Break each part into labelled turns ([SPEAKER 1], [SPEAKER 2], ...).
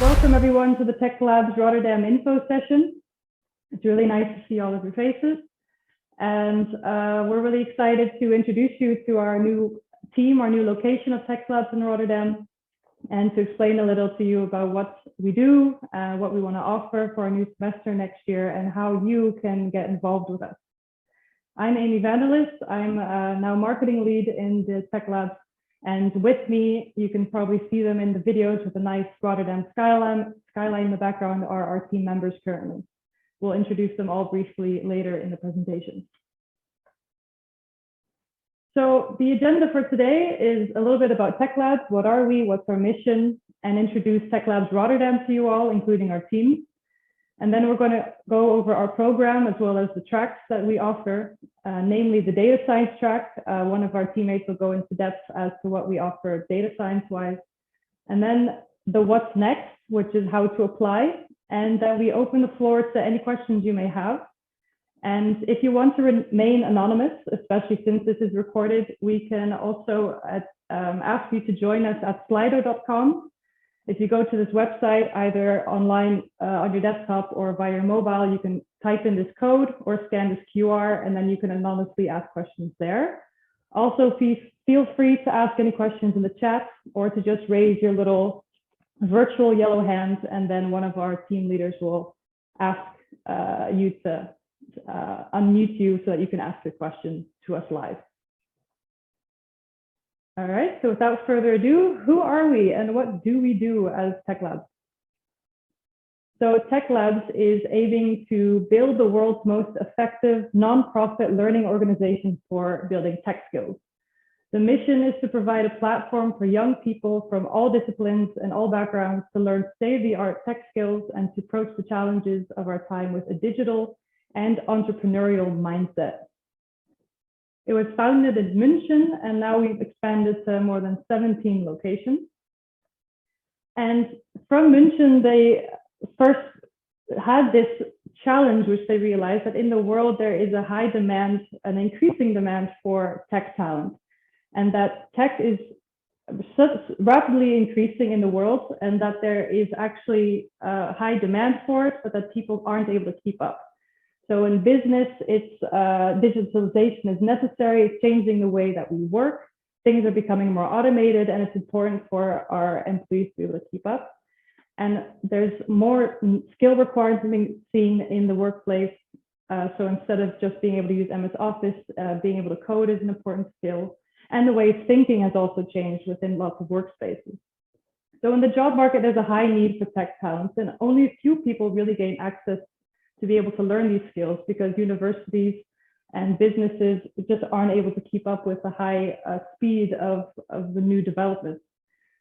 [SPEAKER 1] Welcome everyone to the TechLabs Rotterdam info session. It's really nice to see all of your faces. And we're really excited to introduce you to our new team, our new location of TechLabs in Rotterdam, and to explain a little to you about what we do, what we want to offer for our new semester next year, and how you can get involved with us. I'm Amy Vanderlist. I'm now marketing lead in the TechLabs. And with me, you can probably see them in the videos with a nice Rotterdam skyline in the background are our team members currently. We'll introduce them all briefly later in the presentation. So the agenda for today is a little bit about TechLabs. What are we? What's our mission? And introduce TechLabs Rotterdam to you all, including our team. And then we're going to go over our program as well as the tracks that we offer, namely the data science track. One of our teammates will go into depth as to what we offer data science-wise. And then the what's next, which is how to apply. And then we open the floor to any questions you may have. And if you want to remain anonymous, especially since this is recorded, we can also ask you to join us at slido.com. If you go to this website, either online on your desktop or via your mobile, you can type in this code or scan this QR, and then you can anonymously ask questions there. Also, feel free to ask any questions in the chat or to just raise your little virtual yellow hand, and then one of our team leaders will ask you to unmute you so that you can ask your question to us live. All right, so without further ado, who are we and what do we do as TechLabs? So TechLabs is aiming to build the world's most effective nonprofit learning organization for building tech skills. The mission is to provide a platform for young people from all disciplines and all backgrounds to learn state-of-the-art tech skills and to approach the challenges of our time with a digital and entrepreneurial mindset. It was founded in München, and now we've expanded to more than 17 locations. And from München, they first had this challenge, which they realized that in the world, there is a high demand, an increasing demand for tech talent, and that tech is rapidly increasing in the world, and that there is actually a high demand for it, but that people aren't able to keep up. So in business, digitalization is necessary. It's changing the way that we work. Things are becoming more automated, and it's important for our employees to be able to keep up. And there's more skill requirements being seen in the workplace. So instead of just being able to use MS Office, being able to code is an important skill. And the way thinking has also changed within lots of workspaces. So in the job market, there's a high need for tech talent, and only a few people really gain access to be able to learn these skills because universities and businesses just aren't able to keep up with the high speed of the new developments.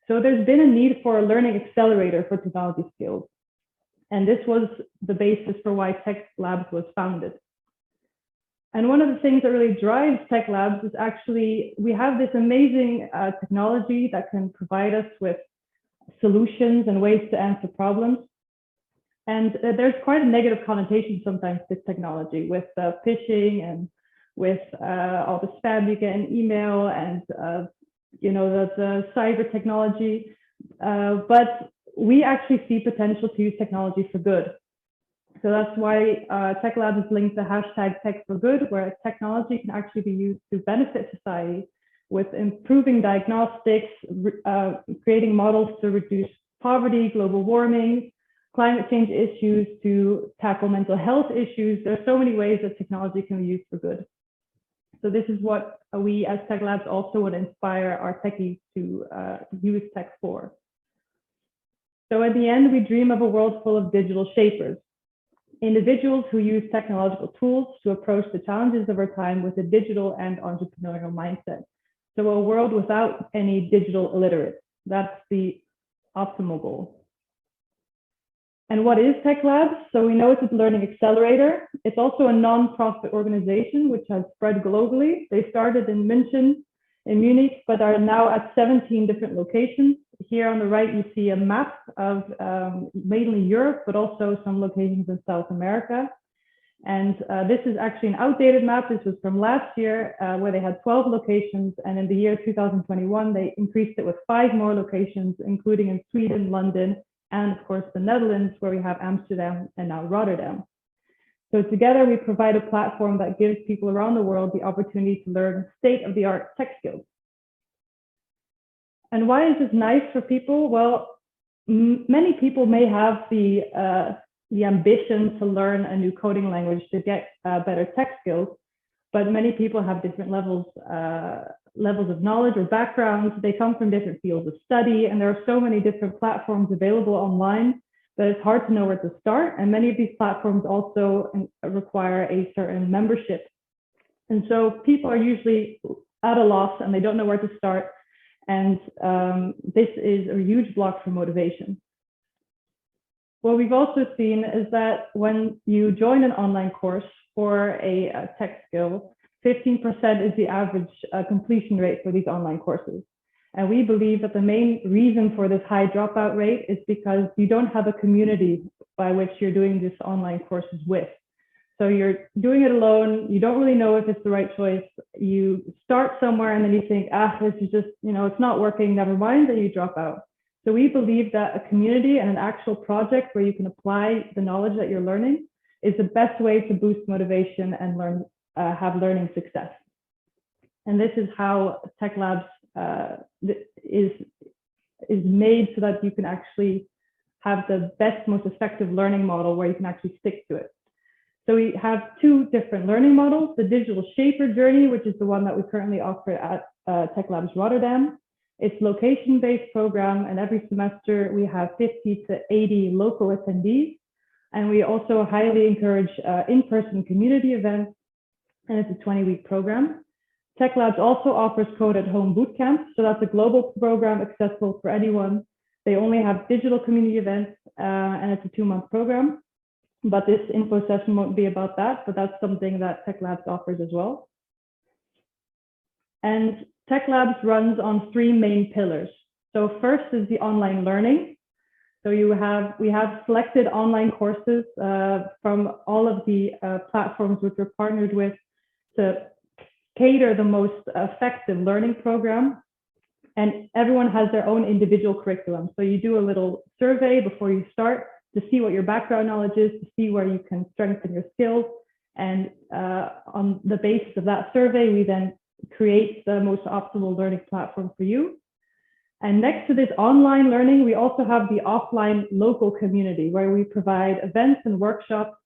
[SPEAKER 1] So there's been a need for a learning accelerator for technology skills. And this was the basis for why TechLabs was founded. And one of the things that really drives TechLabs is actually, we have this amazing technology that can provide us with solutions and ways to answer problems. And there's quite a negative connotation sometimes to technology with phishing and with all the spam you get in email and the cyber technology. But we actually see potential to use technology for good. So that's why TechLabs is linked to #Tech4Good, where technology can actually be used to benefit society with improving diagnostics, creating models to reduce poverty, global warming, climate change issues, to tackle mental health issues. There are so many ways that technology can be used for good. So this is what we as TechLabs also would inspire our techies to use tech for. So at the end, we dream of a world full of digital shapers, individuals who use technological tools to approach the challenges of our time with a digital and entrepreneurial mindset. So a world without any digital illiterates. That's the optimal goal. And what is TechLabs? So we know it's a learning accelerator. It's also a non-profit organization which has spread globally. They started in München, in Munich, but are now at 17 different locations. Here on the right, you see a map of mainly Europe, but also some locations in South America. And this is actually an outdated map. This was from last year, where they had 12 locations. And in the year 2021, they increased it with 5 more locations, including in Sweden, London, and of course the Netherlands, where we have Amsterdam and now Rotterdam. So together we provide a platform that gives people around the world the opportunity to learn state-of-the-art tech skills. And why is this nice for people? Well, many people may have the ambition to learn a new coding language to get better tech skills, but many people have different levels of knowledge or backgrounds. They come from different fields of study, and there are so many different platforms available online that it's hard to know where to start. And many of these platforms also require a certain membership. And so people are usually at a loss and they don't know where to start. And this is a huge block for motivation. What we've also seen is that when you join an online course for a tech skill, 15% is the average completion rate for these online courses. And we believe that the main reason for this high dropout rate is because you don't have a community by which you're doing this online courses with. So you're doing it alone. You don't really know if it's the right choice. You start somewhere and then you think, this is just, it's not working, never mind, and you drop out. So we believe that a community and an actual project where you can apply the knowledge that you're learning is the best way to boost motivation and have learning success. And this is how TechLabs is made so that you can actually have the best, most effective learning model where you can actually stick to it. So we have two different learning models: the digital shaper journey, which is the one that we currently offer at TechLabs Rotterdam. It's a location-based program, and every semester we have 50 to 80 local attendees. And we also highly encourage in-person community events, and it's a 20-week program. TechLabs also offers Code at Home Bootcamp, so that's a global program accessible for anyone. They only have digital community events, and it's a 2-month program. But this info session won't be about that, but that's something that TechLabs offers as well. And TechLabs runs on 3 main pillars. So first is the online learning. So we have selected online courses from all of the platforms which we're partnered with to cater the most effective learning program. And everyone has their own individual curriculum. So you do a little survey before you start to see what your background knowledge is, to see where you can strengthen your skills. And on the basis of that survey, we then create the most optimal learning platform for you. And next to this online learning, we also have the offline local community where we provide events and workshops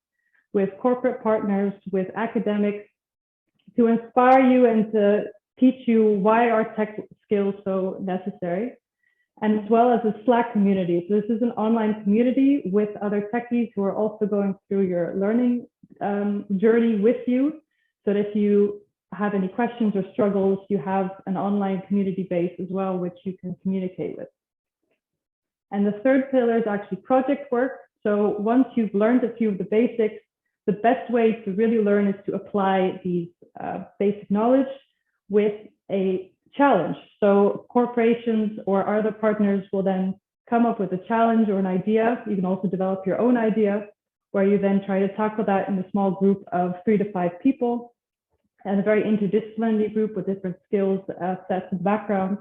[SPEAKER 1] with corporate partners, with academics, to inspire you and to teach you why are tech skills so necessary, and as well as a Slack community. So this is an online community with other techies who are also going through your learning journey with you, so that if you have any questions or struggles, you have an online community base as well, which you can communicate with. And the third pillar is actually project work. So once you've learned a few of the basics, the best way to really learn is to apply these basic knowledge with a challenge. So corporations or other partners will then come up with a challenge or an idea. You can also develop your own idea, where you then try to tackle that in a small group of 3 to 5 people, and a very interdisciplinary group with different skills, sets, and backgrounds.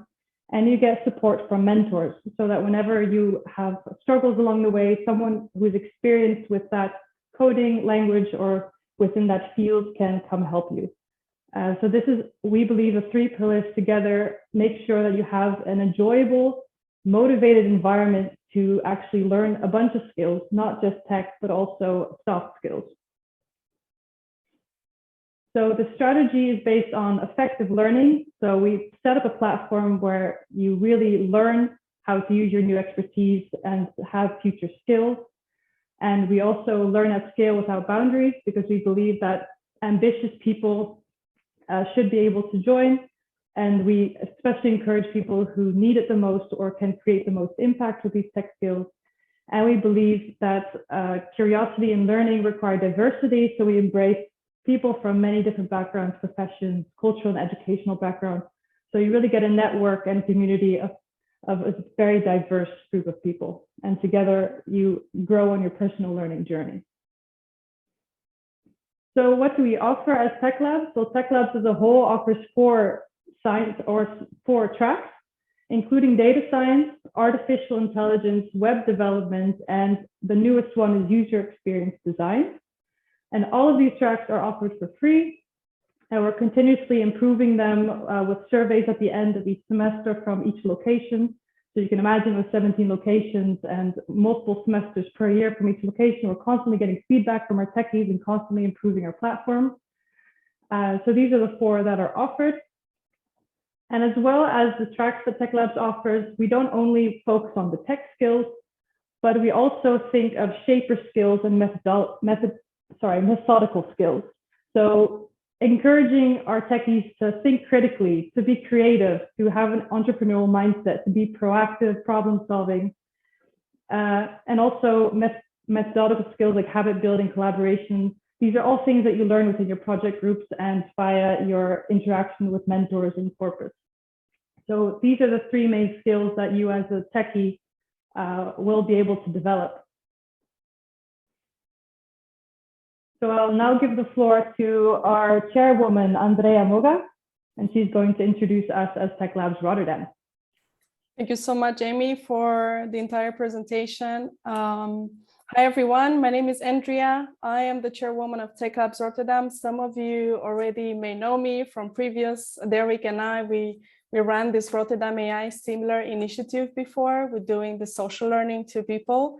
[SPEAKER 1] And you get support from mentors, so that whenever you have struggles along the way, someone who's experienced with that coding language or within that field can come help you. So this is, we believe, the 3 pillars together make sure that you have an enjoyable, motivated environment to actually learn a bunch of skills, not just tech, but also soft skills. So the strategy is based on effective learning. So we set up a platform where you really learn how to use your new expertise and have future skills. And we also learn at scale without boundaries, because we believe that ambitious people should be able to join. And we especially encourage people who need it the most or can create the most impact with these tech skills. And we believe that curiosity and learning require diversity. So we embrace people from many different backgrounds, professions, cultural and educational backgrounds. So you really get a network and community of a very diverse group of people. And together you grow on your personal learning journey. So what do we offer as TechLabs? So TechLabs as a whole offers 4 tracks. including data science, artificial intelligence, web development, and the newest one is user experience design. And all of these tracks are offered for free. And we're continuously improving them with surveys at the end of each semester from each location. So you can imagine with 17 locations and multiple semesters per year from each location, we're constantly getting feedback from our techies and constantly improving our platform. So these are the 4 that are offered. And as well as the tracks that TechLabs offers, we don't only focus on the tech skills, but we also think of shaper skills and methodical skills. So encouraging our techies to think critically, to be creative, to have an entrepreneurial mindset, to be proactive, problem solving, and also methodological skills like habit building, collaboration. These are all things that you learn within your project groups and via your interaction with mentors and corporates. So these are the 3 main skills that you as a techie will be able to develop. So I'll now give the floor to our chairwoman, Andrea Moga, and she's going to introduce us as TechLabs Rotterdam.
[SPEAKER 2] Thank you so much, Amy, for the entire presentation. Hi, everyone. My name is Andrea. I am the chairwoman of TechLabs Rotterdam. Some of you already may know me from previous. Derek and I, we ran this Rotterdam AI similar initiative before. We're doing the social learning to people.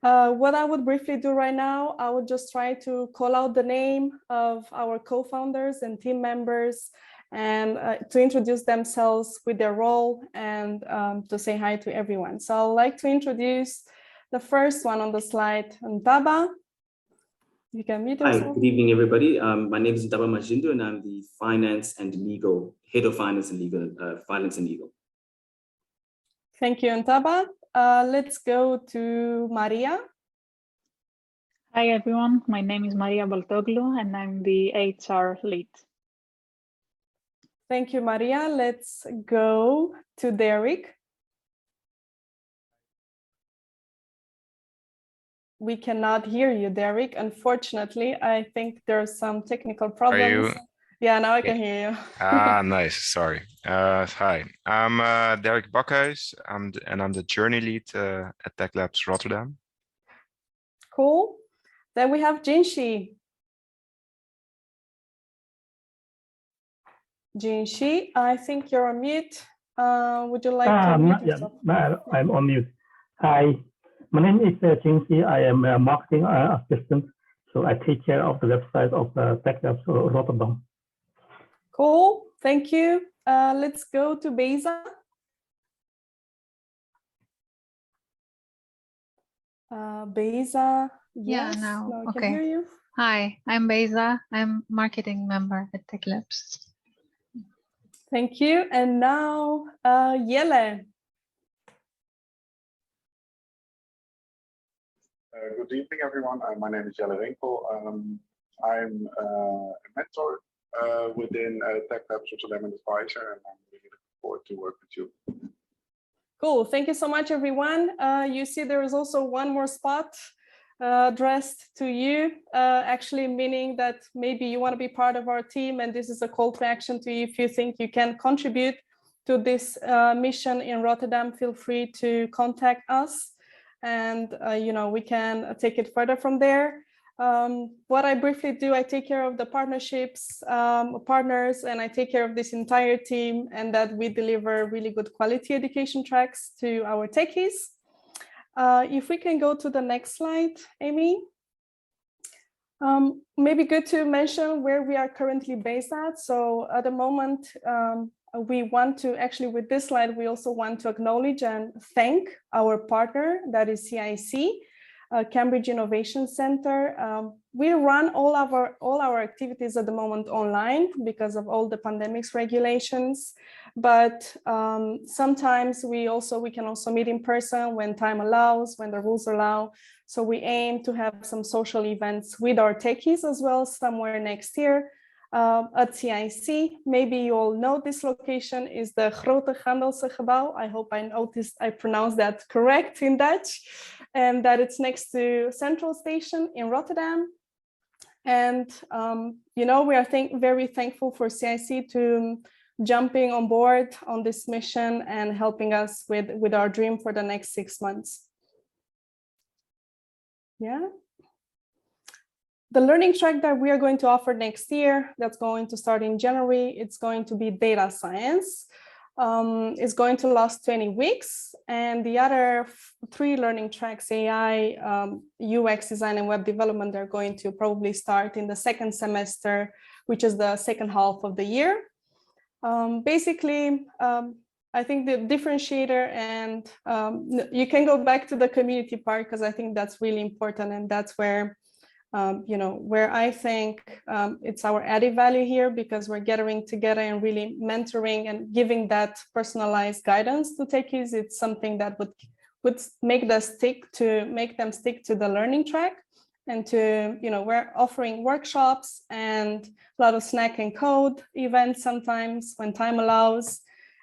[SPEAKER 2] What I would briefly do right now, I would just try to call out the name of our co-founders and team members and to introduce themselves with their role and to say hi to everyone. So I'd like to introduce the first one on the slide, Ntaba. You can meet yourself.
[SPEAKER 3] Hi, good evening, everybody. My name is Ntaba Majindo, and I'm the head of finance and legal.
[SPEAKER 2] Thank you, Ntaba. Let's go to Maria.
[SPEAKER 4] Hi, everyone. My name is Maria Baltoglu, and I'm the HR lead.
[SPEAKER 2] Thank you, Maria. Let's go to Derek. We cannot hear you, Derek. Unfortunately, I think there's some technical problems.
[SPEAKER 5] Are you?
[SPEAKER 2] Yeah, now I can hear you.
[SPEAKER 5] Nice. Sorry. Hi, I'm Derek Bakhuis. I'm the journey lead at TechLabs Rotterdam.
[SPEAKER 2] Cool. Then we have Jinshi. Jinshi, I think you're on mute. Would you like to mute yourself?
[SPEAKER 6] I'm on mute. Hi, my name is Jinshi. I am a marketing assistant, so I take care of the website of TechLabs Rotterdam.
[SPEAKER 2] Cool, thank you. Let's go to Beza. Beza, yes, now I can hear you.
[SPEAKER 7] Hi, I'm Beza. I'm marketing member at TechLabs.
[SPEAKER 2] Thank you. And now, Jelle.
[SPEAKER 8] Good evening, everyone. My name is Jelle Winkel. I'm a mentor within TechLabs Rotterdam and advisor, and I'm really looking forward to work with you.
[SPEAKER 2] Cool. Thank you so much, everyone. You see there is also one more spot addressed to you, actually meaning that maybe you want to be part of our team, and this is a call to action to you. If you think you can contribute to this mission in Rotterdam, feel free to contact us, and we can take it further from there. What I briefly do, I take care of the partnerships, partners, and I take care of this entire team, and that we deliver really good quality education tracks to our techies. If we can go to the next slide, Amy. Maybe good to mention where we are currently based at. So at the moment, we want to actually, with this slide, we also want to acknowledge and thank our partner, that is CIC, Cambridge Innovation Center. We run all our activities at the moment online because of all the pandemics regulations, but sometimes we can also meet in person when time allows, when the rules allow. So we aim to have some social events with our techies as well somewhere next year. At CIC, maybe you all know this location is the Grote Gandelse Gebouw. I hope I pronounced that correct in Dutch, and that it's next to Central Station in Rotterdam. And we are very thankful for CIC to jumping on board on this mission and helping us with our dream for the next 6 months. Yeah. The learning track that we are going to offer next year, that's going to start in January, it's going to be data science. It's going to last 20 weeks. And the other 3 learning tracks, AI, UX design and web development, are going to probably start in the 2nd semester, which is the 2nd half of the year. Basically, I think the differentiator, and you can go back to the community part, because I think that's really important, and that's where where I think it's our added value here, because we're gathering together and really mentoring and giving that personalized guidance to techies. It's something that would make them stick to the learning track, and to, we're offering workshops and a lot of snack and code events sometimes when time allows,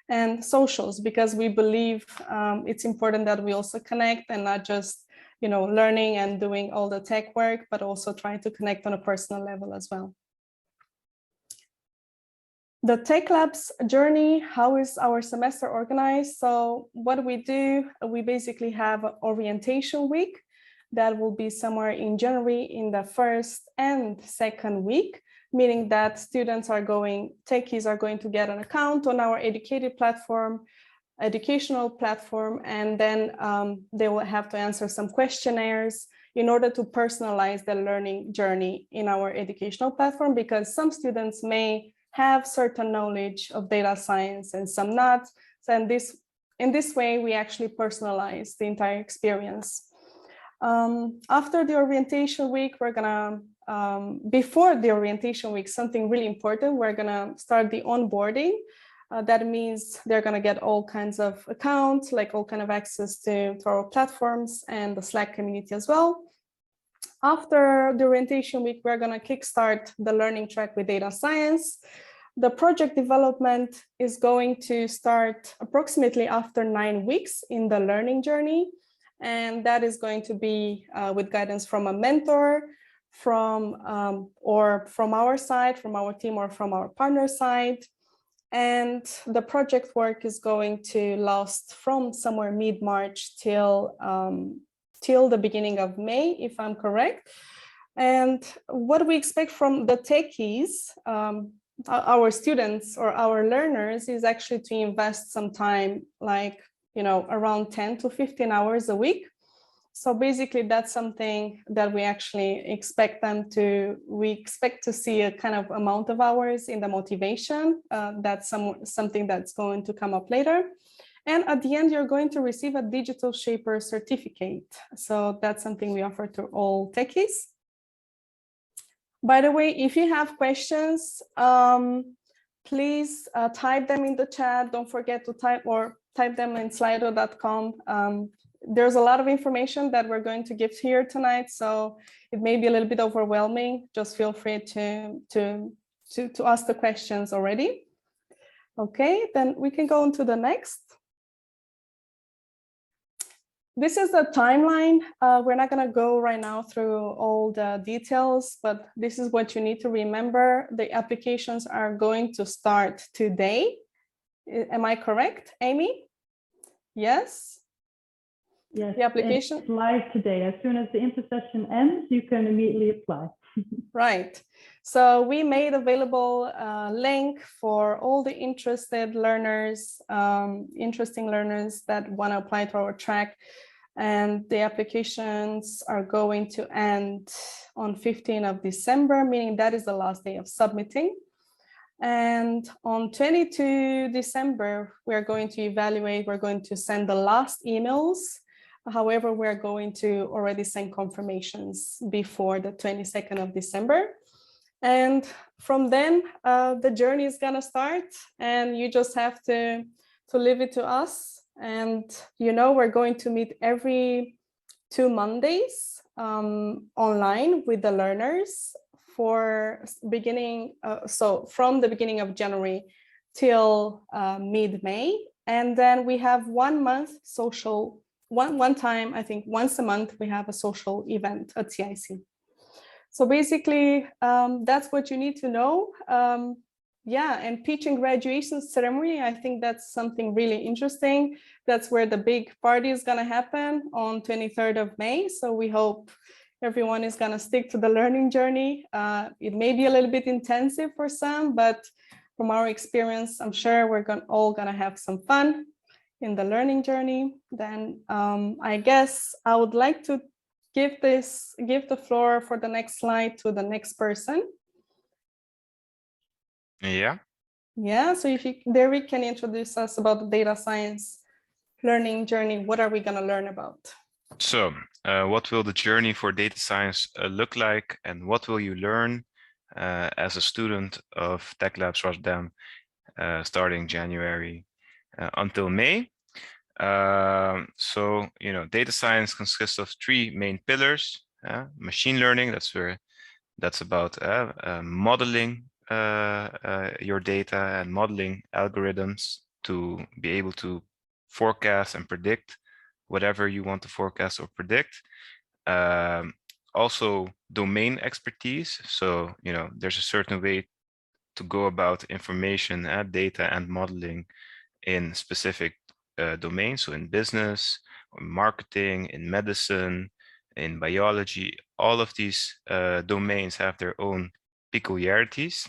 [SPEAKER 2] and socials, because we believe it's important that we also connect, and not just learning and doing all the tech work, but also trying to connect on a personal level as well. The TechLabs journey, how is our semester organized? So what we do, we basically have an orientation week that will be somewhere in January in the 1st and 2nd week, meaning that techies are going to get an account on our educational platform, and then they will have to answer some questionnaires in order to personalize the learning journey in our educational platform, because some students may have certain knowledge of data science and some not. So in this way, we actually personalize the entire experience. After the orientation week, we're gonna, before the orientation week, something really important, we're gonna start the onboarding. That means they're going to get all kinds of accounts, like all kind of access to our platforms and the Slack community as well. After the orientation week, we're going to kickstart the learning track with data science. The project development is going to start approximately after 9 weeks in the learning journey. And that is going to be with guidance from a mentor, or from our side, from our team, or from our partner side. And the project work is going to last from somewhere mid-March till the beginning of May, if I'm correct. And what we expect from the techies, our students or our learners, is actually to invest some time, like, around 10 to 15 hours a week. So basically, that's something that we actually expect we expect to see a kind of amount of hours in the motivation. That's something that's going to come up later. And at the end, you're going to receive a digital shaper certificate. So that's something we offer to all techies. By the way, if you have questions, please type them in the chat. Don't forget to type them in slido.com. There's a lot of information that we're going to give here tonight, so it may be a little bit overwhelming. Just feel free to ask the questions already. Okay, then we can go on to the next. This is the timeline. We're not going to go right now through all the details, but this is what you need to remember. The applications are going to start today. Am I correct, Amy? Yes?
[SPEAKER 1] Yes,
[SPEAKER 2] the application
[SPEAKER 1] it's live today. As soon as the intercession ends, you can immediately apply.
[SPEAKER 2] Right. So we made available a link for all the interested learners, interesting learners that want to apply to our track. And the applications are going to end on 15th of December, meaning that is the last day of submitting. And on 22 December, we're going to evaluate, we're going to send the last emails. However, we're going to already send confirmations before the 22nd of December. And from then, the journey is gonna start, and you just have to leave it to us. And we're going to meet every 2 Mondays online with the learners for beginning, so from the beginning of January till mid-May. And then we have 1 month social, one time, I think once a month, we have a social event at CIC. So basically, that's what you need to know. yeah, and pitching graduation ceremony, I think that's something really interesting. That's where the big party is gonna happen on 23rd of May. So we hope everyone is gonna stick to the learning journey. It may be a little bit intensive for some, but from our experience, I'm sure we're all gonna have some fun in the learning journey. Then I guess I would like to give the floor for the next slide to the next person.
[SPEAKER 5] Yeah.
[SPEAKER 2] Yeah, so if you, Derek, can introduce us about the data science learning journey. What are we going to learn about?
[SPEAKER 5] So what will the journey for data science look like, and what will you learn as a student of TechLabs Rotterdam starting January until May? So, you know, data science consists of three main pillars. Machine learning, that's about modeling your data and modeling algorithms to be able to forecast and predict whatever you want to forecast or predict. Also domain expertise. So, you know, there's a certain way to go about information, data and modeling in specific domains. So in business, or marketing, in medicine, in biology, all of these domains have their own peculiarities.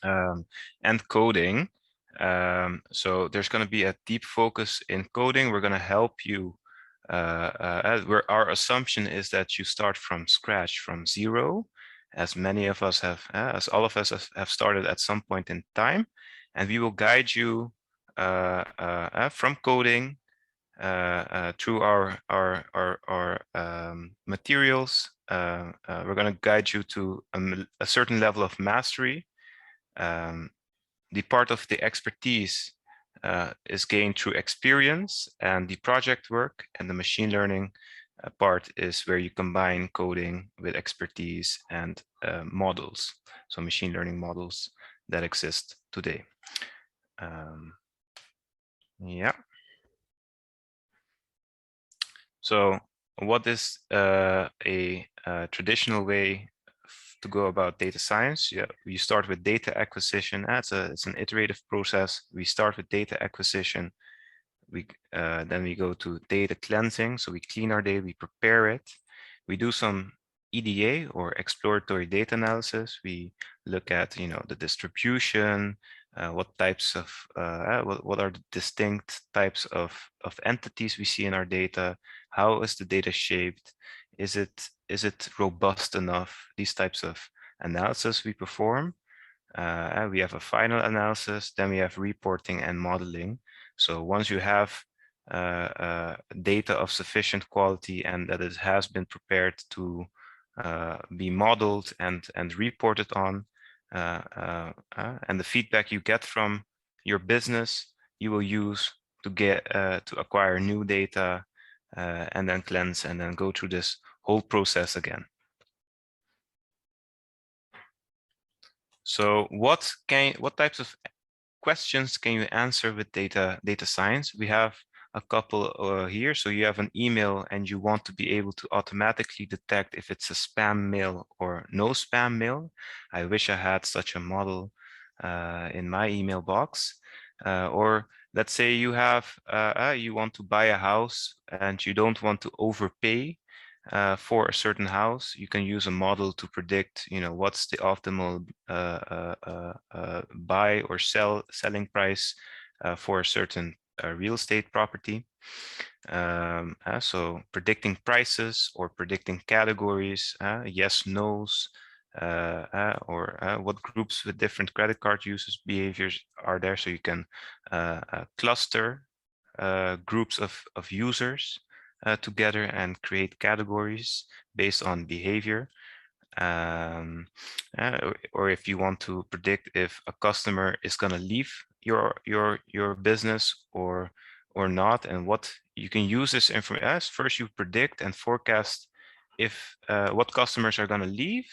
[SPEAKER 5] And coding. So there's going to be a deep focus in coding. We're going to help you. Where our assumption is that you start from scratch, from zero, as many of us have, as all of us have started at some point in time, and we will guide you from coding through our materials. We're going to guide you to a certain level of mastery. The part of the expertise is gained through experience, and the project work and the machine learning part is where you combine coding with expertise and models. So machine learning models that exist today. Yeah. So what is a traditional way to go about data science? Yeah, we start with data acquisition. It's an iterative process. We start with data acquisition. Then we go to data cleansing. So we clean our data, we prepare it. We do some EDA or exploratory data analysis. We look at, you know, the distribution, what types of what are the distinct types of entities we see in our data? How is the data shaped? Is it robust enough? These types of analysis we perform. We have a final analysis, then we have reporting and modeling. So once you have data of sufficient quality and that it has been prepared to be modeled and reported on, and the feedback you get from your business, you will use to get to acquire new data and then cleanse and then go through this whole process again. So what types of questions can you answer with data science? We have a couple here. So you have an email and you want to be able to automatically detect if it's a spam mail or no spam mail. I wish I had such a model in my email box. Or let's say you have you want to buy a house and you don't want to overpay for a certain house. You can use a model to predict, you know, what's the optimal buy or selling price for a certain real estate property. So predicting prices or predicting categories, yes, no's, or what groups with different credit card users behaviors are there. So you can cluster groups of users together and create categories based on behavior. Or if you want to predict if a customer is going to leave your business or not, and what you can use this information as. First, you predict and forecast if what customers are going to leave,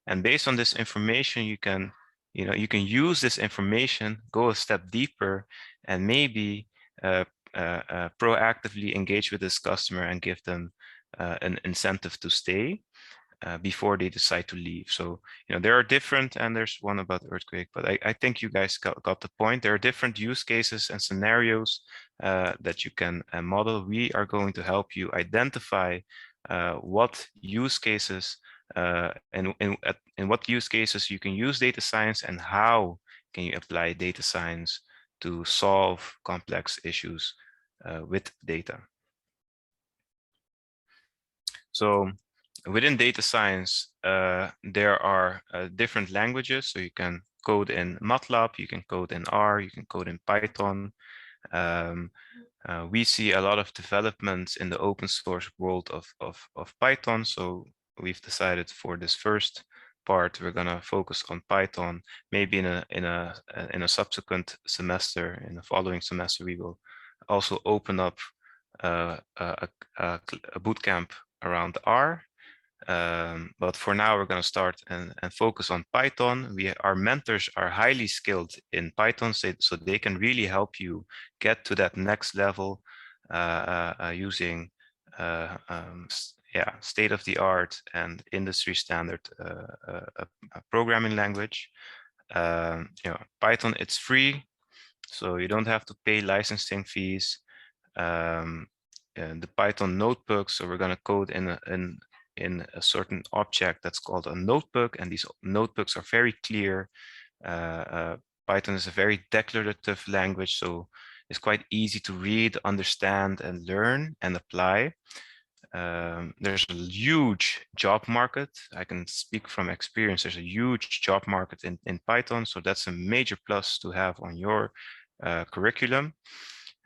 [SPEAKER 5] and based on this information, you can use this information, go a step deeper, and maybe proactively engage with this customer and give them an incentive to stay. before they decide to leave. So, there are different, and there's one about earthquake, but I think you guys got the point. There are different use cases and scenarios that you can model. We are going to help you identify what use cases and in what use cases you can use data science, and how can you apply data science to solve complex issues with data. So within data science, there are different languages. So you can code in MATLAB, you can code in R, you can code in Python. We see a lot of developments in the open source world of Python. So we've decided for this first part, we're going to focus on Python. Maybe in a subsequent semester, in the following semester, we will also open up a bootcamp around R. But for now, we're going to start and focus on Python. Our mentors are highly skilled in Python, so they can really help you get to that next level using state-of-the-art and industry standard programming language. Python, it's free, so you don't have to pay licensing fees. And the Python notebook, so we're going to code in a certain object that's called a notebook, and these notebooks are very clear. Python is a very declarative language, so it's quite easy to read, understand, and learn and apply. There's a huge job market. I can speak from experience. There's a huge job market in Python, so that's a major plus to have on your curriculum.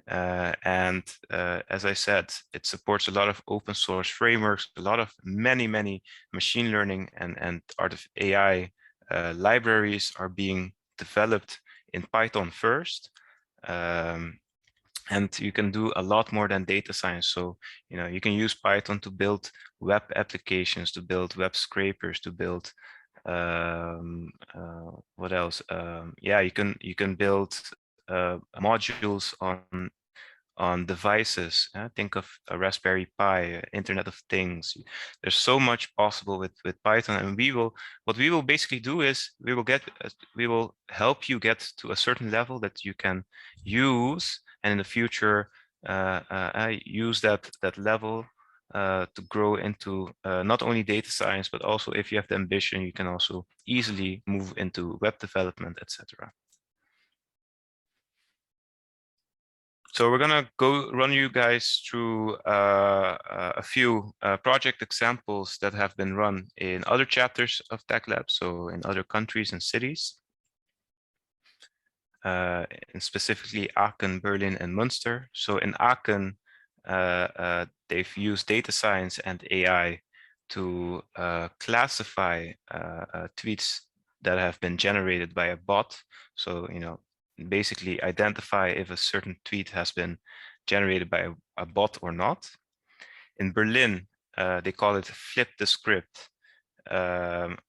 [SPEAKER 5] As I said, it supports a lot of open source frameworks, a lot of many machine learning and AI libraries are being developed in Python first. And you can do a lot more than data science. So, you can use Python to build web applications, to build web scrapers, to build what else? Yeah, you can build modules on devices. Think of a Raspberry Pi, Internet of Things. There's so much possible with Python, and what we will basically do is we will help you get to a certain level that you can use, and in the future use that level to grow into not only data science, but also, if you have the ambition, you can also easily move into web development, etc. So we're gonna run you guys through a few project examples that have been run in other chapters of TechLabs, so in other countries and cities, and specifically Aachen, Berlin, and Münster. So in Aachen, they've used data science and AI to classify tweets that have been generated by a bot. So, basically identify if a certain tweet has been generated by a bot or not. In Berlin, they call it flip the script,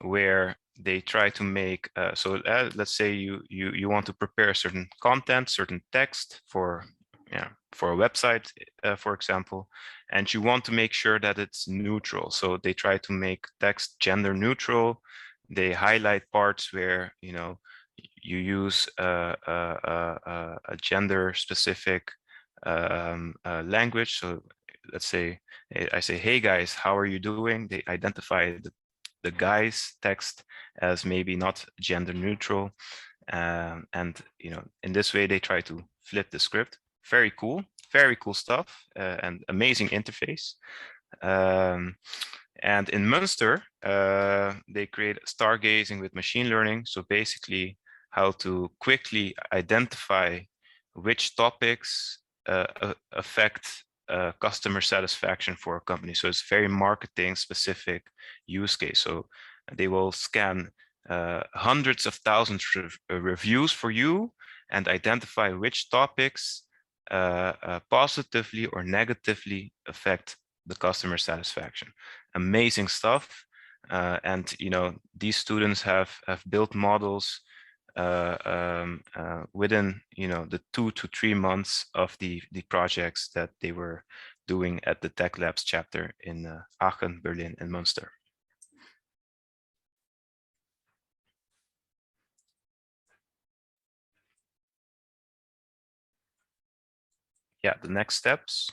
[SPEAKER 5] where they try to make, let's say you want to prepare certain content, certain text for a website, for example, and you want to make sure that it's neutral. So they try to make text gender neutral. They highlight parts where, you use a gender specific language. So let's say I say, hey guys, how are you doing? They identify the guy's text as maybe not gender neutral. And in this way, they try to flip the script. Very cool stuff, and amazing interface. And in Münster, they create stargazing with machine learning. So basically, how to quickly identify which topics affect customer satisfaction for a company. So it's very marketing specific use case. So they will scan hundreds of thousands of reviews for you and identify which topics positively or negatively affect the customer satisfaction. Amazing stuff. And these students have built models within the 2 to 3 months of the projects that they were doing at the TechLabs chapter in Aachen, Berlin, and Münster. yeah, the next steps.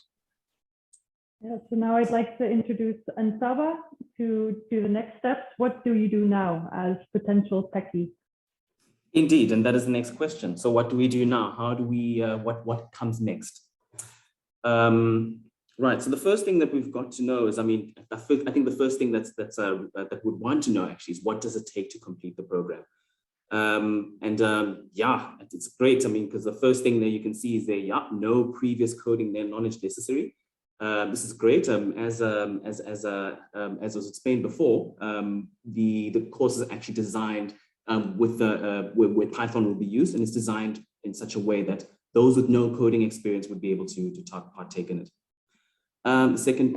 [SPEAKER 1] Yeah, so now I'd like to introduce Ansaba to the next steps. What do you do now as potential techie?
[SPEAKER 3] Indeed, and that is the next question. So what do we do now? How do we, what comes next? Right, so the first thing that we've got to know is, I mean, I think the first thing that would want to know actually is what does it take to complete the program? Yeah, it's great. I mean, because the first thing that you can see is there, yeah, no previous coding knowledge necessary. This is great. As was explained before, the course is actually designed where Python will be used, and it's designed in such a way that those with no coding experience would be able to partake in it. The second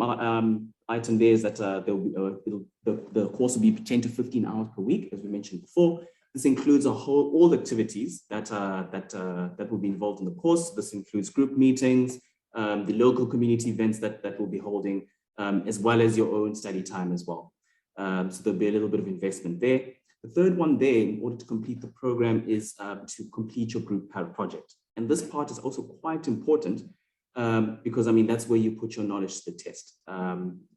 [SPEAKER 3] item there is that the course will be 10 to 15 hours per week, as we mentioned before. This includes all activities that will be involved in the course. This includes group meetings, the local community events that we'll be holding, as well as your own study time as well. So there'll be a little bit of investment there. The third one there, in order to complete the program, is to complete your group project. And this part is also quite important because, I mean, that's where you put your knowledge to the test.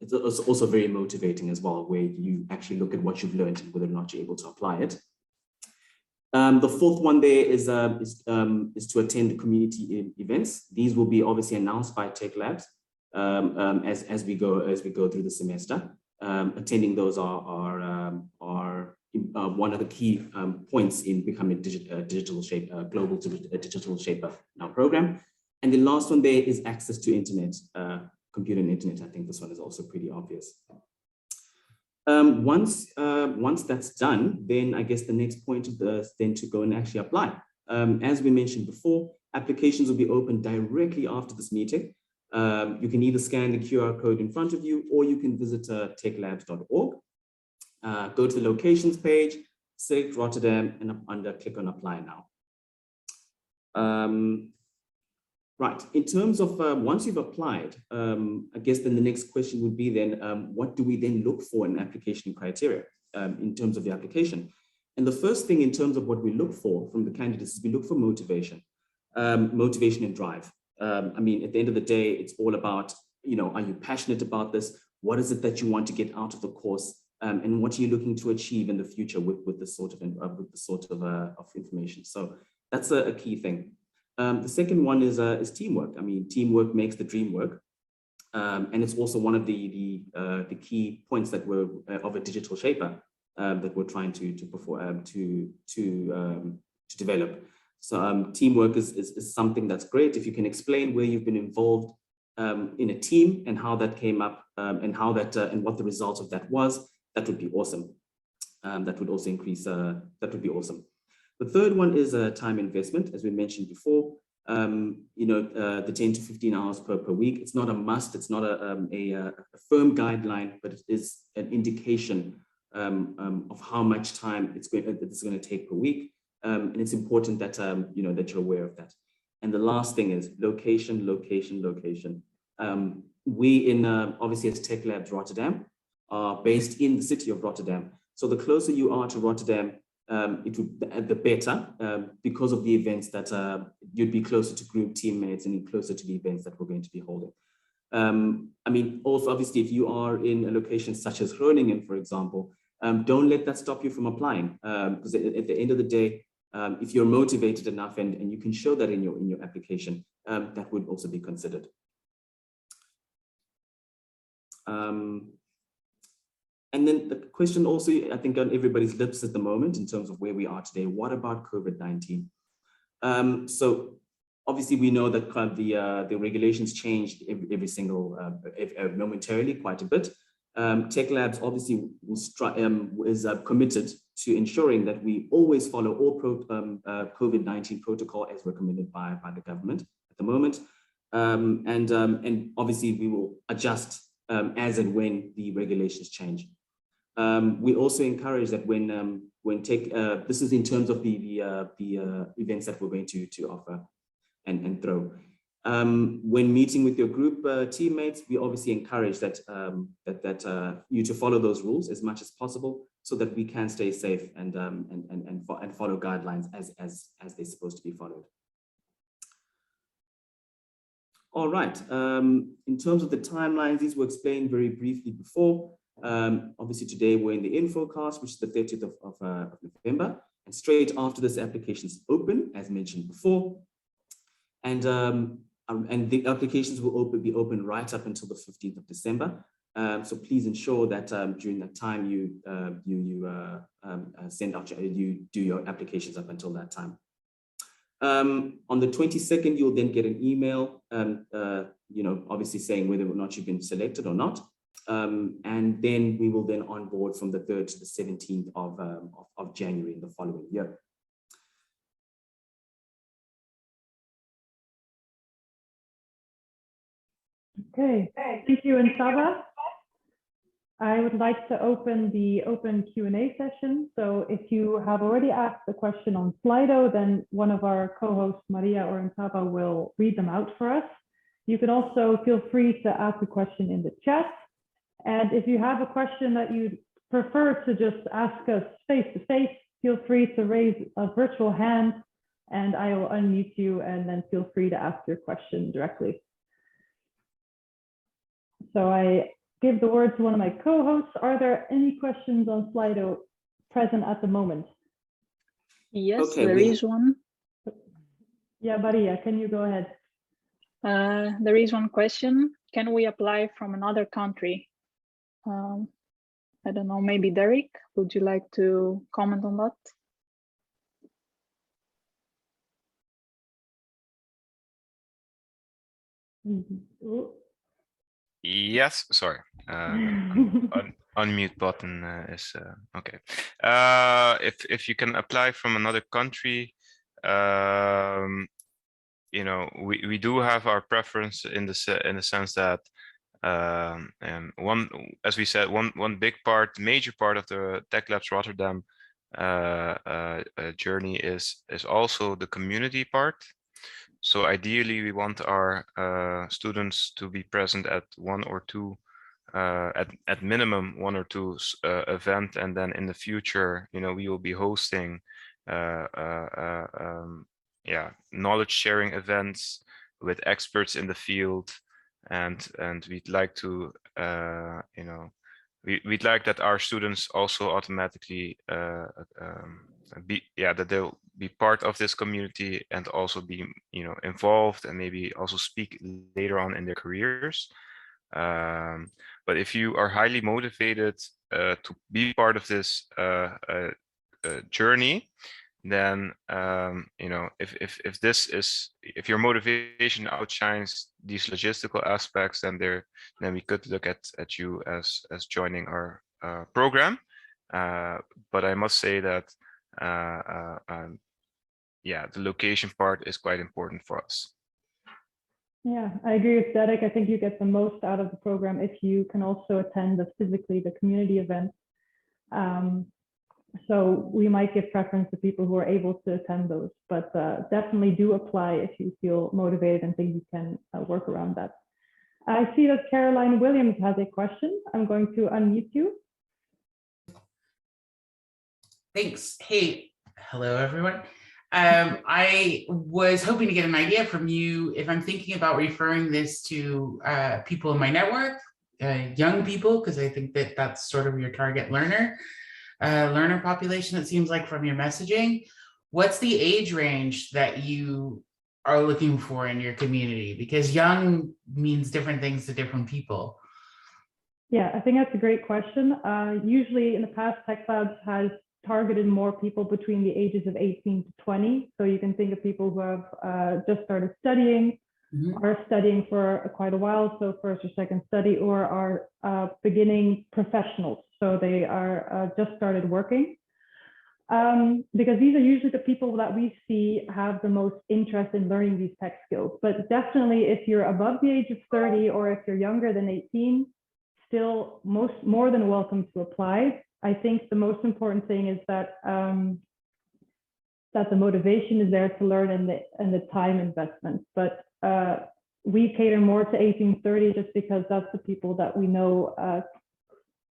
[SPEAKER 3] It's also very motivating as well, where you actually look at what you've learned and whether or not you're able to apply it. The fourth one there is to attend community events. These will be obviously announced by TechLabs as we go through the semester. Attending those are one of the key points in becoming a global digital shaper in our program. And the last one there is access to internet, computer and internet. I think this one is also pretty obvious. Once that's done, then I guess the next point is then to go and actually apply. As we mentioned before, applications will be open directly after this meeting. You can either scan the QR code in front of you, or you can visit techlabs.org. Go to the locations page, select Rotterdam, and click on apply now. Right, in terms of once you've applied, I guess then the next question would be then, what do we then look for in application criteria in terms of the application? And the first thing in terms of what we look for from the candidates is we look for motivation, motivation and drive. I mean, at the end of the day, it's all about, you know, are you passionate about this? What is it that you want to get out of the course? And what are you looking to achieve in the future with this sort of information? So that's a key thing. The second one is teamwork. I mean, teamwork makes the dream work, and it's also one of the key points that we're of a digital shaper that we're trying to develop. So teamwork is something that's great. If you can explain where you've been involved in a team and how that came up and how that and what the result of that was, that would be awesome. That would also increase. That would be awesome. The third one is time investment, as we mentioned before. You know, the 10 to 15 hours per week. It's not a must. It's not a firm guideline, but it is an indication of how much time it's going to take per week. And it's important that you know, that you're aware of that. And the last thing is location, location, location. We obviously as TechLabs Rotterdam are based in the city of Rotterdam. So the closer you are to Rotterdam, the better, because of the events that you'd be closer to group teammates and closer to the events that we're going to be holding. I mean, also obviously, if you are in a location such as Groningen, for example, don't let that stop you from applying, because at the end of the day, if you're motivated enough and you can show that in your application, that would also be considered. And then the question also, I think, on everybody's lips at the moment in terms of where we are today, what about COVID-19? So obviously we know that the regulations changed every single, momentarily quite a bit. TechLabs obviously is committed to ensuring that we always follow all COVID-19 protocol as recommended by the government at the moment. And obviously we will adjust as and when the regulations change. We also encourage that when this is in terms of the events that we're going to offer and throw. When meeting with your group teammates, we obviously encourage that you to follow those rules as much as possible, so that we can stay safe and follow guidelines as they're supposed to be followed. All right. In terms of the timelines, these were explained very briefly before. Obviously, today we're in the infocast, which is the 30th of November. And straight after this, applications open, as mentioned before. And the applications will be open right up until the 15th of December. So please ensure that during that time you do your applications up until that time. On the 22nd, you'll then get an email, obviously saying whether or not you've been selected or not. And then we will then onboard from the 3rd to the 17th of January in the following year.
[SPEAKER 1] Okay, thank you, Nsaba. I would like to open the open Q&A session. So if you have already asked a question on Slido, then one of our co-hosts, Maria or Nsaba, will read them out for us. You can also feel free to ask a question in the chat. And if you have a question that you'd prefer to just ask us face-to-face, feel free to raise a virtual hand and I will unmute you, and then feel free to ask your question directly. So I give the word to one of my co-hosts. Are there any questions on Slido present at the moment?
[SPEAKER 4] Yes,
[SPEAKER 3] okay,
[SPEAKER 4] there is one.
[SPEAKER 1] Yeah, Maria, can you go ahead?
[SPEAKER 4] There is one question. Can we apply from another country? I don't know, maybe Derek, would you like to comment on that?
[SPEAKER 5] Yes, sorry. Unmute button is okay. If you can apply from another country, we do have our preference in the sense that as we said, one major part of the TechLabs Rotterdam journey is also the community part. So ideally, we want our students to be present at one or two, at minimum 1 or 2 events, and then in the future, we will be hosting knowledge sharing events with experts in the field, and we'd like to we'd like that our students also automatically that they'll be part of this community and also be involved and maybe also speak later on in their careers. But if you are highly motivated to be part of this journey, then if your motivation outshines these logistical aspects, then we could look at you as joining our program. But I must say that the location part is quite important for us.
[SPEAKER 1] Yeah, I agree with Derek. I think you get the most out of the program if you can also attend physically the community event. So we might give preference to people who are able to attend those, but definitely do apply if you feel motivated and think you can work around that. I see that Caroline Williams has a question. I'm going to unmute you.
[SPEAKER 9] Thanks. Hey, hello, everyone. I was hoping to get an idea from you if I'm thinking about referring this to people in my network, young people, because I think that that's sort of your target learner population, it seems like from your messaging. What's the age range that you are looking for in your community? Because young means different things to different people.
[SPEAKER 1] Yeah, I think that's a great question. Usually in the past, TechLabs has targeted more people between the ages of 18 to 20. So you can think of people who have just started studying, are studying for quite a while, so first or second study, or are beginning professionals. So they are just started working. Because these are usually the people that we see have the most interest in learning these tech skills. But definitely if you're above the age of 30 or if you're younger than 18, still more than welcome to apply. I think the most important thing is that that the motivation is there to learn and the time investment. But we cater more to 18-30 just because that's the people that we know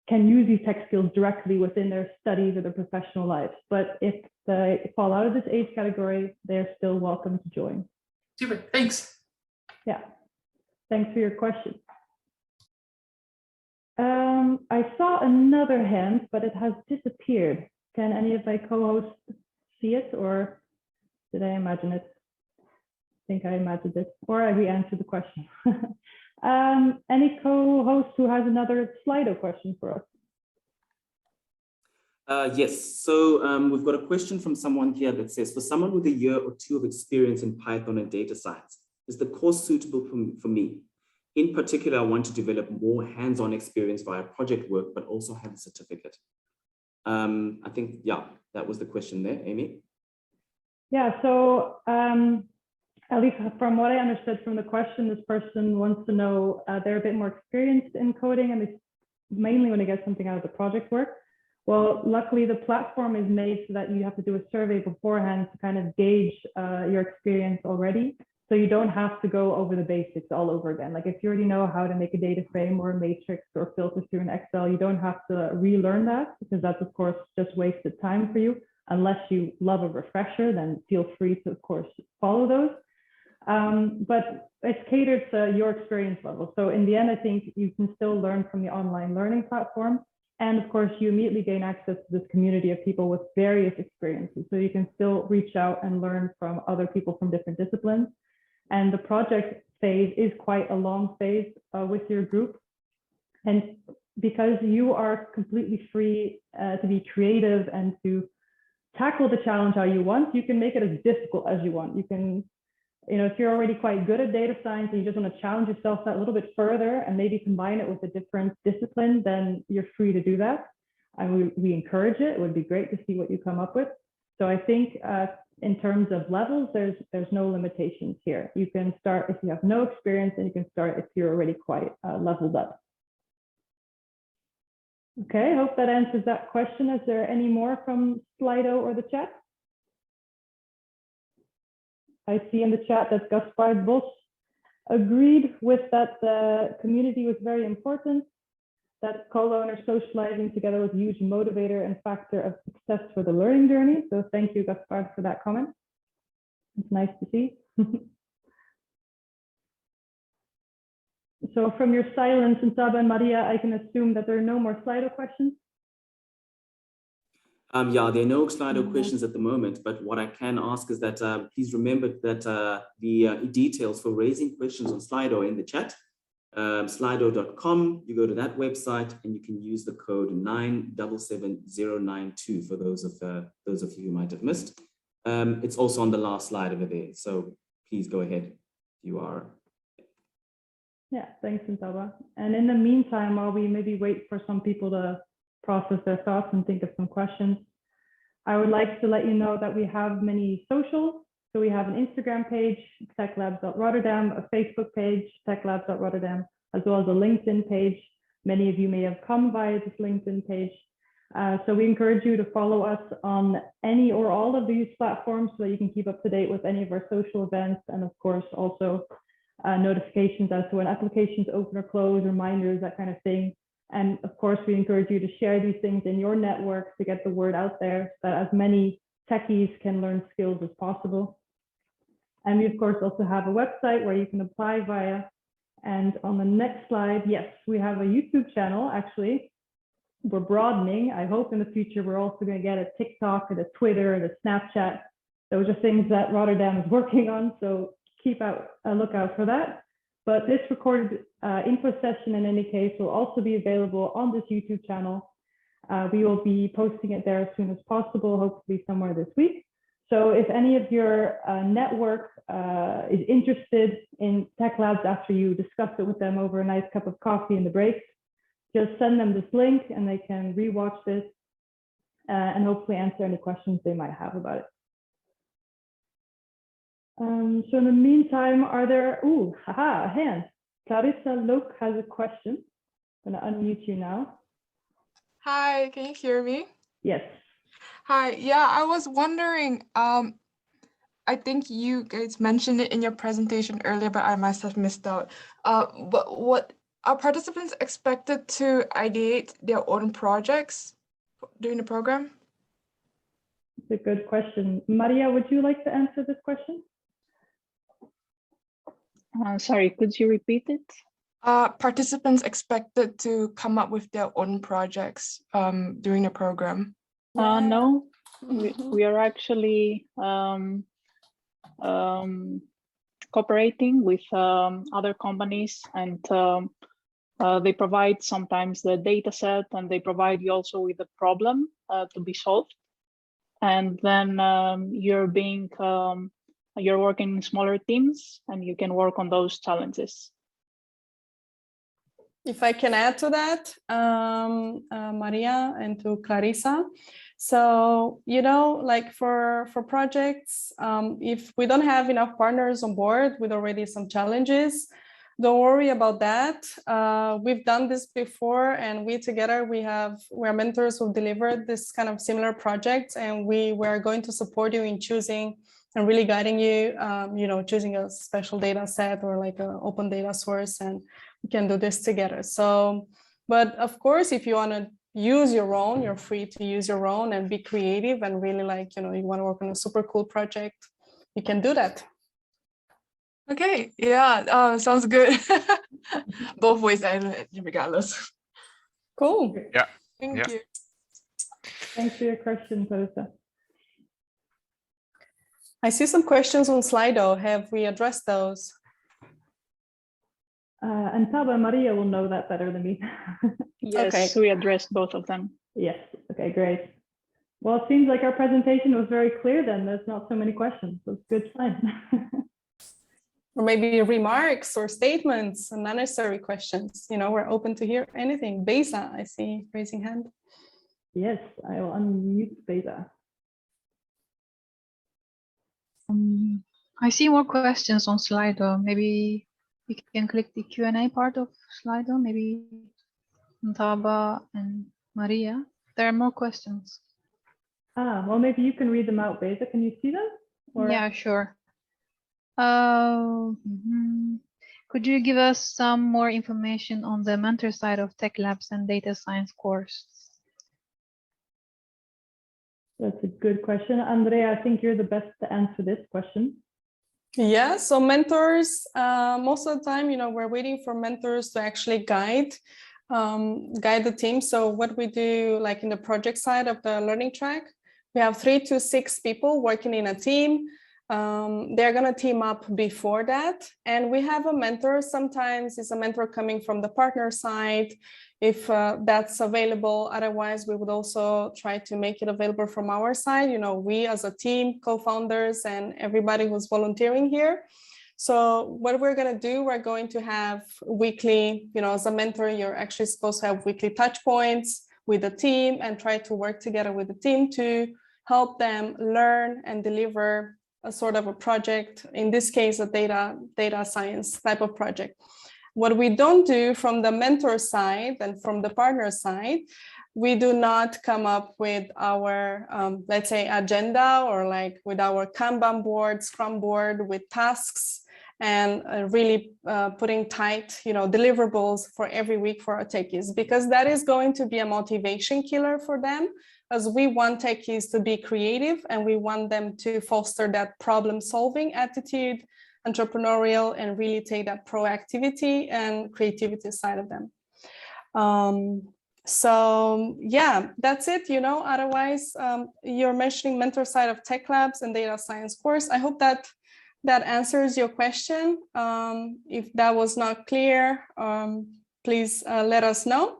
[SPEAKER 1] can use these tech skills directly within their studies or their professional lives. But if they fall out of this age category, they're still welcome to join.
[SPEAKER 9] Super, thanks.
[SPEAKER 1] Yeah. Thanks for your question. I saw another hand, but it has disappeared. Can any of my co-hosts see it, or did I imagine it? I think I imagined it, or we answered the question. Any co-host who has another Slido question for us?
[SPEAKER 3] Yes, so we've got a question from someone here that says, for someone with a year or two of experience in Python and data science, is the course suitable for me? In particular, I want to develop more hands-on experience via project work, but also have a certificate. I think, yeah, that was the question there, Amy. Yeah, so at least from what I understood from the question, this person wants to know they're a bit more experienced in coding and they mainly want to get something out of the project work. Well, luckily the platform is made so that you have to do a survey beforehand to kind of gauge your experience already. So you don't have to go over the basics all over again. Like if you already know how to make a data frame or a matrix or filter through an Excel, you don't have to relearn that, because that's of course just wasted time for you. Unless you love a refresher, then feel free to of course follow those. But it's catered to your experience level. So in the end, I think you can still learn from the online learning platform. And of course, you immediately gain access to this community of people with various experiences. So you can still reach out and learn from other people from different disciplines. And the project phase is quite a long phase with your group. And because you are completely free to be creative and to tackle the challenge how you want, you can make it as difficult as you want. You can, if you're already quite good at data science and you just want to challenge yourself that a little bit further and maybe combine it with a different discipline, then you're free to do that. And we encourage it. It would be great to see what you come up with. So I think in terms of levels, there's no limitations here. You can start if you have no experience, and you can start if you're already quite leveled up. Okay, I hope that answers that question. Is there any more from Slido or the chat? I see in the chat that Gaspard Bos agreed with that the community was very important, that co-learners socializing together was a huge motivator and factor of success for the learning journey. So thank you, Gaspard, for that comment. It's nice to see. So from your silence, Saba and Maria, I can assume that there are no more Slido questions. Yeah, there are no Slido questions at the moment, but what I can ask is that please remember that the details for raising questions on Slido in the chat. Slido.com, you go to that website and you can use the code 977092 for those of you who might have missed. It's also on the last slide over there, so please go ahead. You are.
[SPEAKER 1] Yeah, thanks, Saba. And in the meantime, while we maybe wait for some people to process their thoughts and think of some questions, I would like to let you know that we have many socials. So we have an Instagram page, TechLabs.Rotterdam, a Facebook page, TechLabs.Rotterdam, as well as a LinkedIn page. Many of you may have come via this LinkedIn page. So we encourage you to follow us on any or all of these platforms so that you can keep up to date with any of our social events, and of course also notifications as to when applications open or close, reminders, that kind of thing. And of course, we encourage you to share these things in your network to get the word out there so that as many techies can learn skills as possible. And we, of course, also have a website where you can apply via. And on the next slide, yes, we have a YouTube channel, actually. We're broadening. I hope in the future, we're also going to get a TikTok and a Twitter and a Snapchat. Those are things that Rotterdam is working on. So keep a lookout for that. But this recorded info session, in any case, will also be available on this YouTube channel. We will be posting it there as soon as possible, hopefully somewhere this week. So if any of your network is interested in TechLabs after you discuss it with them over a nice cup of coffee in the breaks, just send them this link and they can rewatch this and hopefully answer any questions they might have about it. So in the meantime, are there, a hand. Clarissa Look has a question. I'm gonna unmute you now.
[SPEAKER 10] Hi, can you hear me?
[SPEAKER 1] Yes.
[SPEAKER 10] Hi, yeah, I was wondering, I think you guys mentioned it in your presentation earlier, but I must have missed out. But what are participants expected to ideate their own projects during the program?
[SPEAKER 1] It's a good question. Maria, would you like to answer this question?
[SPEAKER 4] Sorry, could you repeat it?
[SPEAKER 10] Participants expected to come up with their own projects during the program?
[SPEAKER 4] No, we are actually cooperating with other companies, and they provide sometimes the data set, and they provide you also with a problem to be solved. And then you're working in smaller teams, and you can work on those challenges.
[SPEAKER 2] If I can add to that, Maria and to Clarissa. So, you know, like for projects, if we don't have enough partners on board with already some challenges, don't worry about that. We've done this before, and we're mentors who delivered this kind of similar projects, and we're going to support you in choosing and really guiding you, you know, choosing a special data set or like an open data source, and we can do this together. So, but of course, if you want to use your own, you're free to use your own and be creative and really like, you know, you want to work on a super cool project, you can do that.
[SPEAKER 10] Okay, yeah, sounds good. Both ways, regardless.
[SPEAKER 2] Cool.
[SPEAKER 5] Yeah.
[SPEAKER 10] Thank you.
[SPEAKER 1] Thanks for your question, Clarissa.
[SPEAKER 2] I see some questions on Slido. Have we addressed those?
[SPEAKER 1] And Taba and Maria will know that better than me.
[SPEAKER 4] Yes,
[SPEAKER 2] Okay.
[SPEAKER 4] we addressed both of them.
[SPEAKER 1] Yes, okay, great. Well, it seems like our presentation was very clear then. There's not so many questions, so it's a good sign.
[SPEAKER 2] Or maybe remarks or statements and unnecessary questions. You know, we're open to hear anything. Beza, I see raising hand.
[SPEAKER 1] Yes, I will unmute Beza.
[SPEAKER 7] I see more questions on Slido. Maybe you can click the Q&A part of Slido. Maybe Taba and Maria. There are more questions.
[SPEAKER 1] Well, maybe you can read them out, Beza. Can you see them? Or...
[SPEAKER 7] Yeah, sure. Could you give us some more information on the mentor side of TechLabs and data science course?
[SPEAKER 1] That's a good question. Andrea, I think you're the best to answer this question.
[SPEAKER 2] Yeah, so mentors, most of the time, you know, we're waiting for mentors to actually guide the team. So what we do, like in the project side of the learning track, we have 3 to 6 people working in a team. They're going to team up before that. And we have a mentor. Sometimes it's a mentor coming from the partner side, if that's available. Otherwise, we would also try to make it available from our side. You know, we as a team, co-founders and everybody who's volunteering here. So what we're going to do, we're going to have weekly, you know, as a mentor, you're actually supposed to have weekly touch points with the team and try to work together with the team to help them learn and deliver a sort of a project, in this case, a data science type of project. What we don't do from the mentor side and from the partner side, we do not come up with our, let's say, agenda or like with our Kanban board, Scrum board with tasks and really putting tight, you know, deliverables for every week for our techies, because that is going to be a motivation killer for them, as we want techies to be creative and we want them to foster that problem-solving attitude, entrepreneurial, and really take that proactivity and creativity side of them. So yeah, that's it, you know. Otherwise, you're mentioning mentor side of TechLabs and data science course. I hope that answers your question. If that was not clear, please let us know.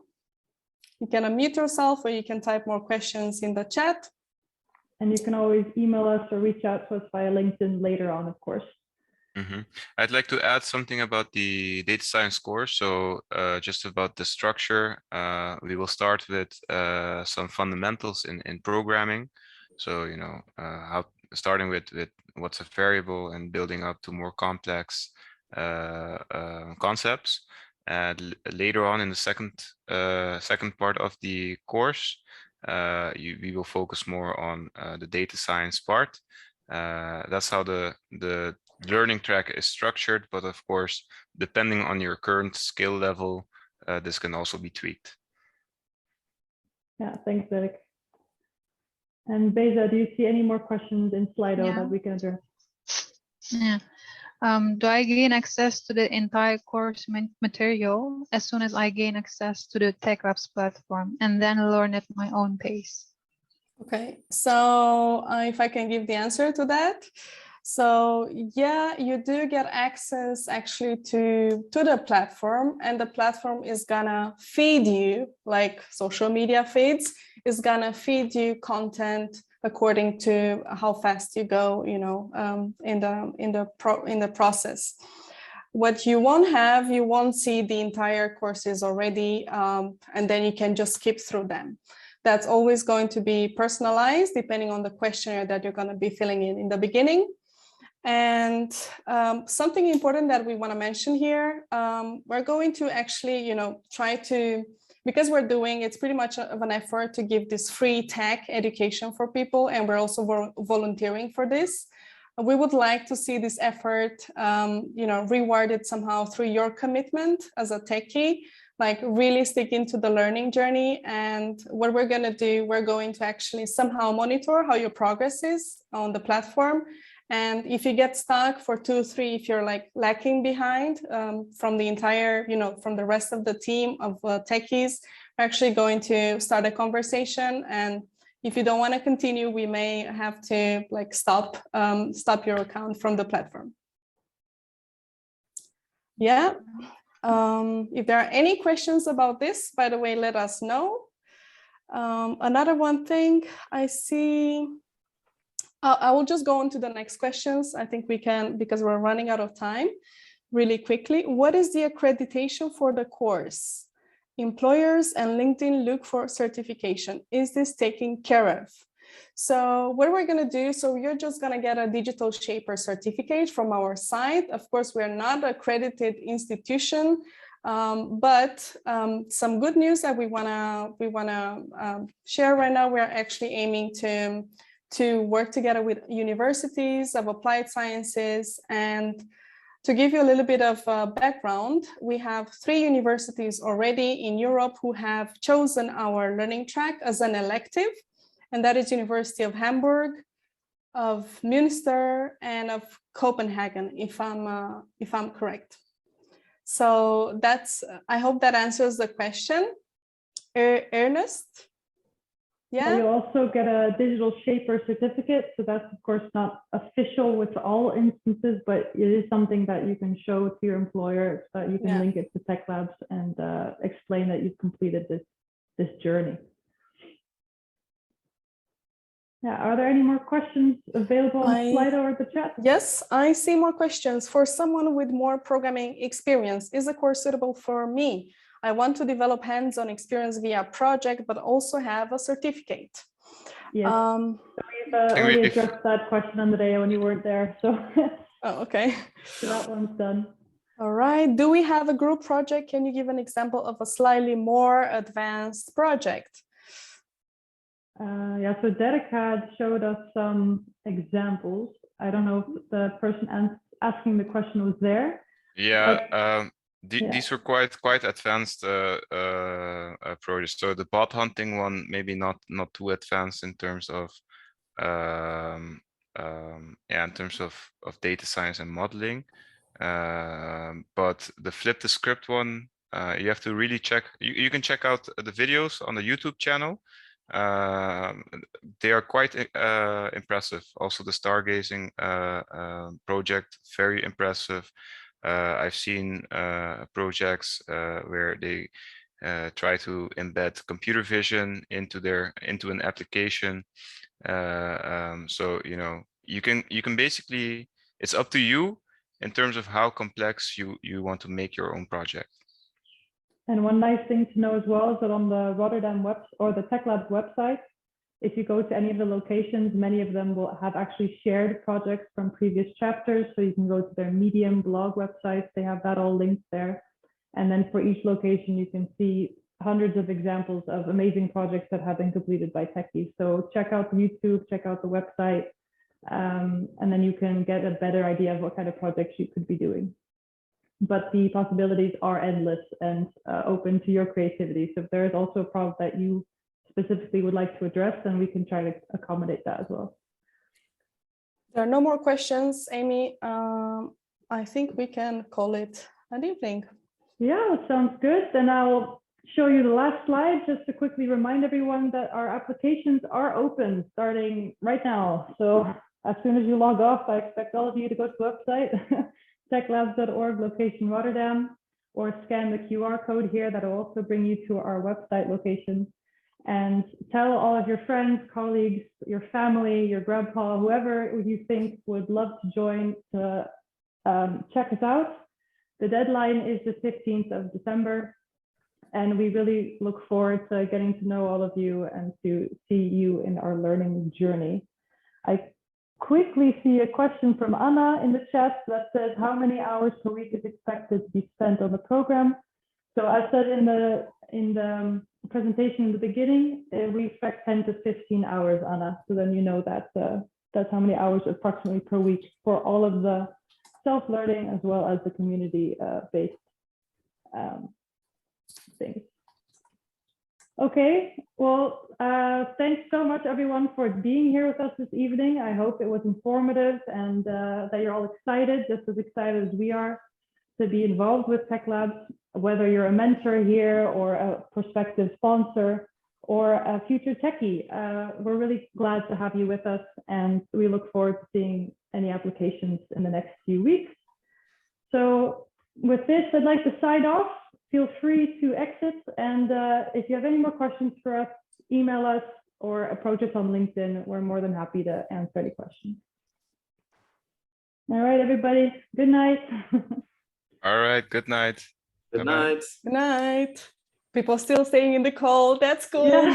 [SPEAKER 2] You can unmute yourself or you can type more questions in the chat.
[SPEAKER 1] And you can always email us or reach out to us via LinkedIn later on, of course.
[SPEAKER 5] I'd like to add something about the data science course. So just about the structure, we will start with some fundamentals in programming. So, you know, starting with what's a variable and building up to more complex concepts. And later on in the second part of the course, we will focus more on the data science part. That's how the learning track is structured, but of course, depending on your current skill level, this can also be tweaked.
[SPEAKER 1] Yeah, thanks, Dirk. And Beza, do you see any more questions in Slido that we can address?
[SPEAKER 7] Yeah. Do I gain access to the entire course material as soon as I gain access to the TechLabs platform and then learn at my own pace?
[SPEAKER 2] Okay, so if I can give the answer to that. So yeah, you do get access actually to the platform, and the platform is gonna feed you, like social media feeds, is gonna feed you content according to how fast you go, you know, in the process. What you won't see the entire courses already, and then you can just skip through them. That's always going to be personalized depending on the questionnaire that you're going to be filling in the beginning. And something important that we want to mention here, we're going to actually, you know, try to, because we're doing, it's pretty much of an effort to give this free tech education for people, and we're also volunteering for this. We would like to see this effort, you know, rewarded somehow through your commitment as a techie, like really stick into the learning journey. And what we're going to do, we're going to actually somehow monitor how your progress is on the platform. And if you get stuck for 2 or 3, if you're like lacking behind from the entire, you know, from the rest of the team of techies, we're actually going to start a conversation. And if you don't want to continue, we may have to like stop your account from the platform. Yeah. If there are any questions about this, by the way, let us know. Another one thing I see, I will just go on to the next questions. I think we can, because we're running out of time, really quickly. What is the accreditation for the course? Employers and LinkedIn look for certification. Is this taken care of? So what we're going to do, so you're just going to get a digital shaper certificate from our site. Of course, we're not an accredited institution, but some good news that we want to share right now. We're actually aiming to work together with universities of applied sciences. And to give you a little bit of background, we have 3 universities already in Europe who have chosen our learning track as an elective. And that is University of Hamburg, of Münster, and of Copenhagen, if I'm correct. So that's, I hope that answers the question. Ernest? Yeah.
[SPEAKER 1] You also get a digital shaper certificate. So that's of course not official with all instances, but it is something that you can show to your employer, so that you can link it to TechLabs and explain that you've completed this journey. Yeah, are there any more questions available on Slido or the chat?
[SPEAKER 2] Yes, I see more questions. For someone with more programming experience, is the course suitable for me? I want to develop hands-on experience via project, but also have a certificate.
[SPEAKER 1] Yes, so we've already addressed that question on the day when you weren't there. So,
[SPEAKER 2] oh, okay.
[SPEAKER 1] So that one's done.
[SPEAKER 2] All right. Do we have a group project? Can you give an example of a slightly more advanced project?
[SPEAKER 1] Yeah, so Derek had showed us some examples. I don't know if the person asking the question was there.
[SPEAKER 5] Yeah, these were quite advanced projects. So the bot hunting one, maybe not too advanced in terms of in terms of data science and modeling. But the flip the script one, you have to really check. You can check out the videos on the YouTube channel. They are quite impressive. Also the stargazing project, very impressive. I've seen projects where they try to embed computer vision into an application. So you know, you can basically, it's up to you in terms of how complex you want to make your own project.
[SPEAKER 1] And one nice thing to know as well is that on the Rotterdam or the TechLabs website, if you go to any of the locations, many of them will have actually shared projects from previous chapters. So you can go to their Medium blog websites. They have that all linked there. And then for each location, you can see hundreds of examples of amazing projects that have been completed by techies. So check out YouTube, check out the website, and then you can get a better idea of what kind of projects you could be doing. But the possibilities are endless and open to your creativity. So if there is also a problem that you specifically would like to address, then we can try to accommodate that as well.
[SPEAKER 2] There are no more questions, Amy. I think we can call it an evening.
[SPEAKER 1] Yeah, that sounds good. Then I'll show you the last slide just to quickly remind everyone that our applications are open starting right now. So as soon as you log off, I expect all of you to go to the website, techlabs.org, location Rotterdam, or scan the QR code here. That'll also bring you to our website location. And tell all of your friends, colleagues, your family, your grandpa, whoever you think would love to join to check us out. The deadline is the 15th of December, and we really look forward to getting to know all of you and to see you in our learning journey. I quickly see a question from Anna in the chat that says, how many hours per week is expected to be spent on the program? So I said in the presentation in the beginning, we expect 10 to 15 hours, Anna. So then you know that that's how many hours approximately per week for all of the self-learning as well as the community-based things. Okay, well, thanks so much everyone for being here with us this evening. I hope it was informative and that you're all excited, just as excited as we are to be involved with TechLabs, whether you're a mentor here or a prospective sponsor or a future techie. We're really glad to have you with us, and we look forward to seeing any applications in the next few weeks. So with this, I'd like to sign off. Feel free to exit, and if you have any more questions for us, email us or approach us on LinkedIn. We're more than happy to answer any questions. All right, everybody, good night.
[SPEAKER 5] All right, good night.
[SPEAKER 3] Good
[SPEAKER 5] Bye-bye.
[SPEAKER 3] night.
[SPEAKER 2] Good night. People still staying in the call. That's cool.
[SPEAKER 1] Yeah.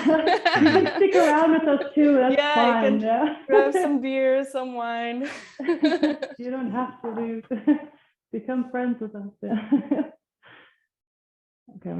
[SPEAKER 1] You can stick around with us too. That's
[SPEAKER 2] Yeah,
[SPEAKER 1] fine.
[SPEAKER 2] I
[SPEAKER 1] Yeah.
[SPEAKER 2] grab some beer, some wine.
[SPEAKER 1] You don't have to leave. Become friends with us. Yeah. Okay.